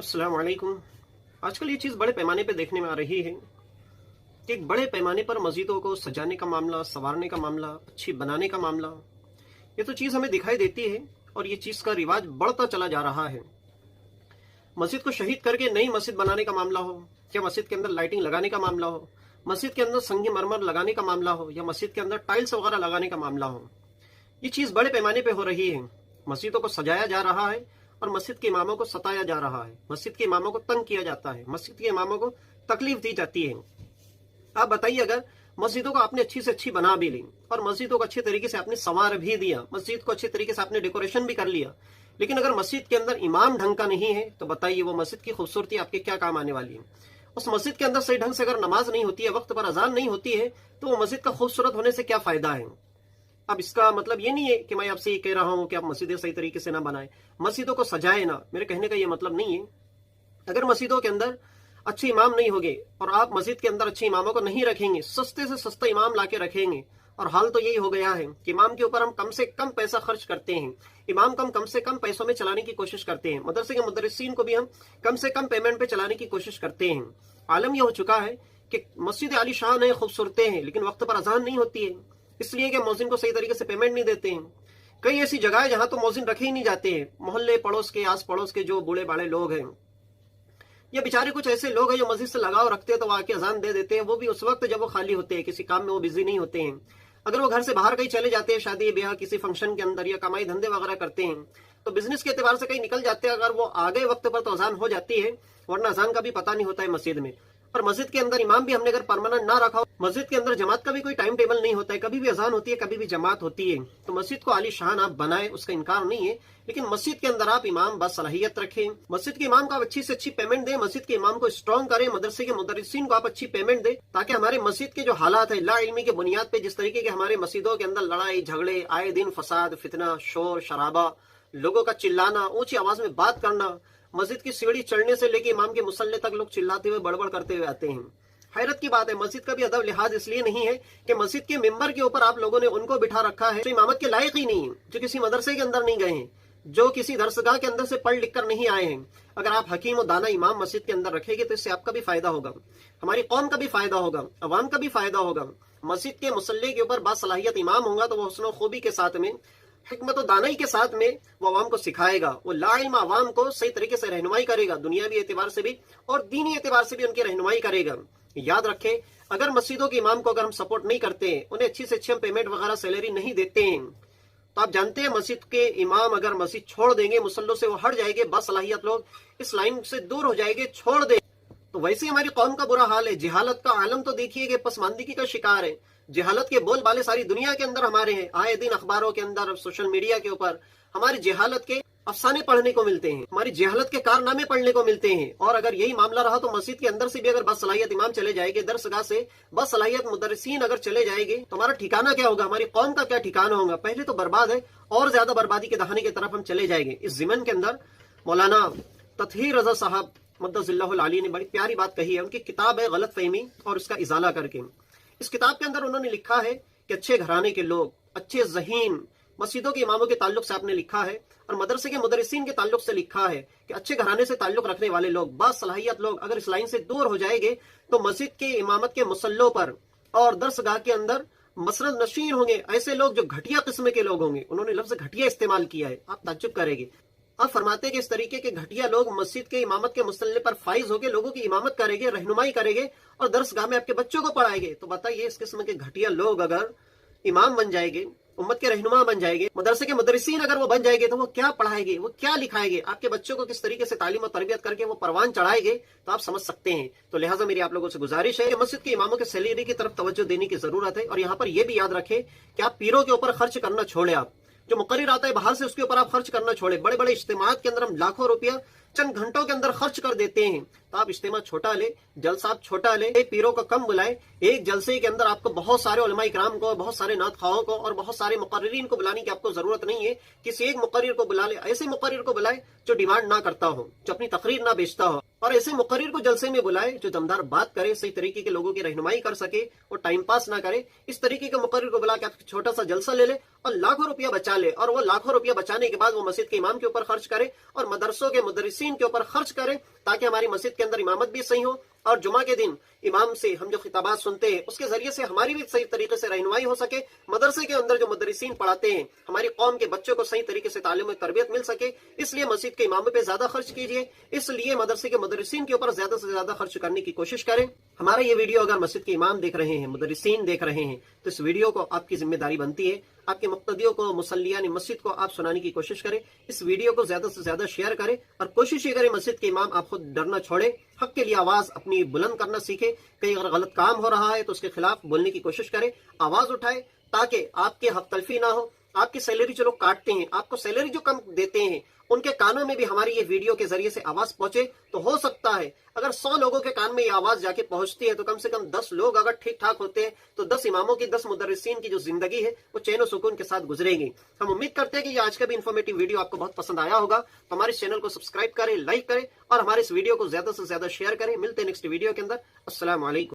अस्सलाम वालेकुम। आजकल ये चीज़ बड़े पैमाने पे देखने में आ रही है कि एक बड़े पैमाने पर मस्जिदों को सजाने का मामला, संवारने का मामला, अच्छी बनाने का मामला, ये तो चीज़ हमें दिखाई देती है और ये चीज़ का रिवाज बढ़ता चला जा रहा है। मस्जिद को शहीद करके नई मस्जिद बनाने का मामला हो, या मस्जिद के अंदर लाइटिंग लगाने का मामला हो, मस्जिद के अंदर संग मरमर लगाने का मामला हो, या मस्जिद के अंदर टाइल्स वगैरह लगाने का मामला हो, ये चीज़ बड़े पैमाने पे हो रही है। मस्जिदों को सजाया जा रहा है और मस्जिद के इमामों को सताया जा रहा है, मस्जिद के इमामों को तंग किया जाता है, मस्जिद के इमामों को तकलीफ दी जाती है। आप बताइए, अगर मस्जिदों को आपने अच्छी से अच्छी बना भी ली और मस्जिदों को अच्छे तरीके से आपने संवार भी दिया, मस्जिद को अच्छे तरीके से आपने डेकोरेशन भी कर लिया, लेकिन अगर मस्जिद के अंदर इमाम ढंग का नहीं है तो बताइए वो मस्जिद की खूबसूरती आपके क्या काम आने वाली है। उस मस्जिद के अंदर सही ढंग से अगर नमाज नहीं होती है, वक्त पर अजान नहीं होती है, तो वो मस्जिद का खूबसूरत होने से क्या फायदा है। अब इसका मतलब ये नहीं है कि मैं आपसे ये कह रहा हूं कि आप मस्जिदें सही तरीके से ना बनाएं, मस्जिदों को सजाए ना, मेरे कहने का ये मतलब नहीं है। अगर मस्जिदों के अंदर अच्छे इमाम नहीं होंगे और आप मस्जिद के अंदर अच्छे इमामों को नहीं रखेंगे, सस्ते से सस्ता इमाम लाके रखेंगे, और हाल तो यही हो गया है कि इमाम के ऊपर हम कम से कम पैसा खर्च करते हैं, इमाम को हम कम से कम पैसों में चलाने की कोशिश करते हैं, मदरसे के मुदर्रिसीन को भी हम कम से कम पेमेंट पे चलाने की कोशिश करते हैं। आलम यह हो चुका है कि मस्जिद आली शान है, खूबसूरतें हैं, लेकिन वक्त पर अजान नहीं होती है, इसलिए कि मौजिन को सही तरीके से पेमेंट नहीं देते हैं। कई ऐसी जगह है जहां तो मौजिन रखे ही नहीं जाते हैं। मोहल्ले पड़ोस के, आस पड़ोस के जो बूढ़े बाड़े लोग हैं, या बेचारे कुछ ऐसे लोग हैं जो मस्जिद से लगाव रखते हैं, तो वो आके अजान दे देते हैं, वो भी उस वक्त जब वो खाली होते हैं, किसी काम में वो बिजी नहीं होते हैं। अगर वो घर से बाहर कहीं चले जाते हैं, शादी ब्याह किसी फंक्शन के अंदर, या कमाई धंधे वगैरह करते हैं, तो बिजनेस के एतबार से कहीं निकल जाते हैं, अगर वो आ गए वक्त पर तो अजान हो जाती है, वरना अजान का भी पता नहीं होता है मस्जिद में। और मस्जिद के अंदर इमाम भी हमने अगर परमानेंट ना रखा हो, मस्जिद के अंदर जमात का भी कोई टाइम टेबल नहीं होता है, कभी भी अजान होती है, कभी भी जमात होती है, तो मस्जिद को आली शान आप बनाए, उसका इनकार नहीं है, लेकिन मस्जिद के अंदर आप इमाम बासलाहियत रखें, मस्जिद के इमाम को आप अच्छी से अच्छी पेमेंट दें, मस्जिद के इमाम को स्ट्रॉन्ग करें, मदरसे के मुदर्रिसीन को आप अच्छी पेमेंट दें, ताकि हमारे मस्जिद के जो हालात है ला इल्मी के बुनियाद पे, जिस तरीके के हमारे मस्जिदों के अंदर लड़ाई झगड़े आए दिन, फसाद फितना, शोर शराबा, लोगों का चिल्लाना, ऊंची आवाज में बात करना, मस्जिद की सीढ़ी चढ़ने से लेके इमाम के मुसल्ले तक लोग चिल्लाते हुए बड़बड़ करते हुए आते हैं। हैरत की बात है, मस्जिद का भी अदब लिहाज इसलिए नहीं है कि मस्जिद के मिंबर के ऊपर आप लोगों ने उनको बिठा रखा है जो इमामत के लायक ही नहीं है, जो किसी मदरसे के अंदर नहीं गए हैं, जो किसी दरसगाह के अंदर से पढ़ लिख कर नहीं आए हैं। अगर आप हकीम और दाना इमाम मस्जिद के अंदर रखेंगे तो इससे आपका भी फायदा होगा, हमारी कौम का भी फायदा होगा, अवाम का भी फायदा होगा। मस्जिद के मुसल्ले के ऊपर बासलाहियत इमाम होगा तो वो हुस्न खूबी के साथ में, हिकमत और दानाई के साथ में वो अवाम को सिखाएगा, वो लाइल्म अवाम को सही तरीके से रहनुमाई करेगा, दुनियावी एतबार से भी और दीनी एतबार से भी उनकी रहनुमाई करेगा। याद रखें, अगर मस्जिदों के इमाम को अगर हम सपोर्ट नहीं करते हैं, उन्हें अच्छी से अच्छी हम पेमेंट वगैरह सैलरी नहीं देते हैं, तो आप जानते हैं मस्जिद के इमाम अगर मस्जिद छोड़ देंगे, मुसल्लों से वो हट जाएंगे, बासलाहियत लोग इस लाइन से दूर हो जाएंगे, छोड़ दे, तो वैसे हमारी कौम का बुरा हाल है। जिहालत का आलम तो देखिए कि पसमानदगी का शिकार है, जिहालत के बोल बाले सारी दुनिया के अंदर हमारे हैं, आए दिन अखबारों के अंदर, सोशल मीडिया के ऊपर हमारी जिहालत के अफसाने पढ़ने को मिलते हैं, हमारी जिहालत के कारनामे पढ़ने को मिलते हैं। और अगर यही मामला रहा तो मस्जिद के अंदर से भी अगर बासलाहियत इमाम चले जाएंगे, दरसगाह से बासलाहियत मुदर्रिसीन अगर चले जाएंगे, तो हमारा ठिकाना क्या होगा, हमारी कौम का क्या ठिकाना होगा। पहले तो बर्बाद है और ज्यादा बर्बादी के दहाने की तरफ हम चले जाएंगे। इस ज़िमन के अंदर मौलाना ततहीर रजा साहब मद्दज़िल्लाहुल आली ने बड़ी प्यारी बात कही है, उनकी किताब है गलत फहमी और उसका इजाला करके। इस किताब के अंदर उन्होंने लिखा है कि अच्छे घराने के लोग, अच्छे ज़हीन मस्जिदों के इमामों के ताल्लुक से आपने लिखा है, और मदरसे के मुदर्रिसीन के ताल्लुक से लिखा है कि अच्छे घराने से ताल्लुक रखने वाले लोग, बासलाहियत लोग अगर इस लाइन से दूर हो जाएंगे तो मस्जिद के इमामत के मुसल्लों पर और दरसगाह के अंदर मसरद नशीन होंगे ऐसे लोग जो घटिया किस्म के लोग होंगे। उन्होंने लफ्ज घटिया इस्तेमाल किया है, आप ताज्जुब करेंगे। आप फरमाते कि इस तरीके के घटिया लोग मस्जिद के इमामत के मुसल्ले पर फाइज होकर लोगों की इमामत करेंगे, रहनुमाई करेंगे और दरसगाह में आपके बच्चों को पढ़ाएंगे। तो बताइए, इस किस्म के घटिया लोग अगर इमाम बन जाएंगे, उम्मत के रहनुमा बन जाएंगे, मदरसे के मुदर्रिसीन अगर वो बन जाएंगे, तो वो क्या पढ़ाएंगे, वो क्या लिखाएंगे, आपके बच्चों को किस तरीके से तालीम और तरबियत करके वो परवान चढ़ाएंगे, तो आप समझ सकते हैं। तो लिहाजा मेरी आप लोगों से गुजारिश है कि मस्जिद के इमामों के सैलरी की तरफ तवज्जो देने की जरूरत है। और यहाँ पर यह भी याद रखें कि आप पीरों के ऊपर खर्च करना छोड़े, आप जो मुकर्रिर आता है बाहर से उसके ऊपर आप खर्च करना छोड़े। बड़े बड़े इज्तिमात के अंदर हम लाखों रुपया चंद घंटों के अंदर खर्च कर देते हैं, तो आप इज्तिमा छोटा ले, जलसा आप छोटा ले, पीरों को कम बुलाए। एक जलसे के अंदर आपको बहुत सारे उलमा इकराम को, बहुत सारे नात ख्वाहों को और बहुत सारे मुकर्रिरीन को बुलाने की आपको जरूरत नहीं है। किसी एक मुकर्रिर को बुला ले, ऐसे मुकर्रिर को बुलाए जो डिमांड ना करता हो, जो अपनी तकरीर ना बेचता हो, और ऐसे मुकर्रिर को जलसे में बुलाए जो दमदार बात करे, सही तरीके के लोगों की रहनुमाई कर सके और टाइम पास ना करे। इस तरीके के मुकर्रिर को बुला के आप छोटा सा जलसा ले ले और लाखों रुपया बचा ले, और वो लाखों रुपया बचाने के बाद वो मस्जिद के इमाम के ऊपर खर्च करे और मदरसों के मुदर्रिसीन के ऊपर खर्च करे, ताकि हमारी मस्जिद के अंदर इमामत भी सही हो और जुमा के दिन इमाम से हम जो खिताबात सुनते हैं उसके जरिए से हमारी भी सही तरीके से रहनुमाई हो सके। मदरसे के अंदर जो मुदर्रिसीन पढ़ाते हैं हमारी कौम के बच्चों को सही तरीके से तालीम और तरबियत मिल सके, इसलिए मस्जिद के इमामों पे ज्यादा खर्च कीजिए, इसलिए मदरसे के मुदर्रिसीन के ऊपर ज्यादा से ज्यादा खर्च करने की कोशिश करें। हमारा ये वीडियो अगर मस्जिद के इमाम देख रहे हैं, मुदर्रिसीन देख रहे हैं, तो इस वीडियो को आपकी जिम्मेदारी बनती है आपके मुक्तदियों को, मुसल्लियान मस्जिद को आप सुनाने की कोशिश करें। इस वीडियो को ज्यादा से ज्यादा शेयर करें और कोशिश ये करें मस्जिद के इमाम आप खुद डरना छोड़े, हक के लिए आवाज अपनी बुलंद करना सीखे। कहीं अगर गलत काम हो रहा है तो उसके खिलाफ बोलने की कोशिश करें, आवाज उठाए, ताकि आपके हक तलफी ना हो। आपकी सैलरी जो लोग काटते हैं, आपको सैलरी जो कम देते हैं, उनके कानों में भी हमारी ये वीडियो के जरिए से आवाज पहुंचे, तो हो सकता है अगर 100 लोगों के कान में ये आवाज जाके पहुंचती है तो कम से कम 10 लोग अगर ठीक ठाक होते हैं तो 10 इमामों की, 10 मुदर्रिसीन की जो जिंदगी है वो चैन और सुकून के साथ गुजरेगी। हम उम्मीद करते हैं कि ये आज का भी इन्फॉर्मेटिव वीडियो आपको बहुत पसंद आया होगा। तो हमारे चैनल को सब्सक्राइब करें, लाइक करें और हमारे इस वीडियो को ज्यादा से ज्यादा शेयर करें। मिलते हैं नेक्स्ट वीडियो के अंदर। अस्सलाम वालेकुम।